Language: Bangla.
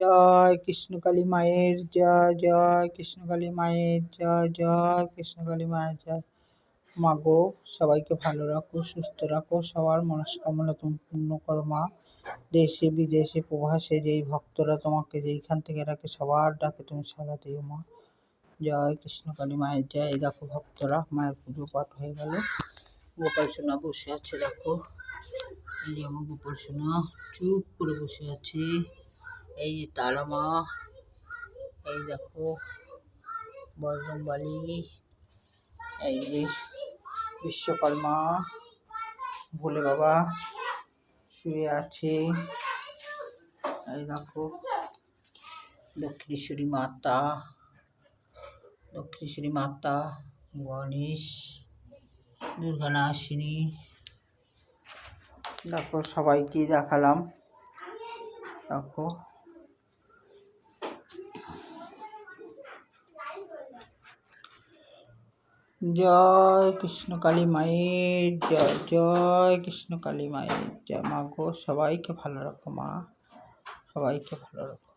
জয় কৃষ্ণকালী মায়ের জয়, জয় কৃষ্ণকালী মায়ের জয়, জয় কৃষ্ণকালী মায়ের জয়। মা গো, সবাইকে ভালো রাখো, সুস্থ রাখো, সবার মনস্কামনা তুমি পূর্ণ করো মা। দেশে বিদেশে প্রবাসে যেই ভক্তরা তোমাকে যেইখান থেকে ডাকে সবার ডাকে তুমি সাড়া দিও মা। জয় কৃষ্ণকালী মায়ের জয়। এই দেখো ভক্তরা, মায়ের পুজো পাঠ হয়ে গেল। গোপাল সোনা বসে আছে দেখো, এই যে আমার গোপাল সোনা চুপ করে বসে আছে। এই যে তারা মা, এই দেখো বজরংবলী, এই যে বিশ্বকর্মা, ভোলে বাবা শুয়ে আছে। এই দেখো দক্ষিণেশ্বরী মাতা, দক্ষিণেশ্বরী মাতা, গণেশ, দুর্গা নাসিনী। দেখো সবাইকে দেখালাম। দেখো জয় কৃষ্ণকালী মায়ের জয়, জয় কৃষ্ণকালী মায়ের জয়। মা গো, সবাইকে ভালো রাখো মা, সবাইকে ভালো রাখো।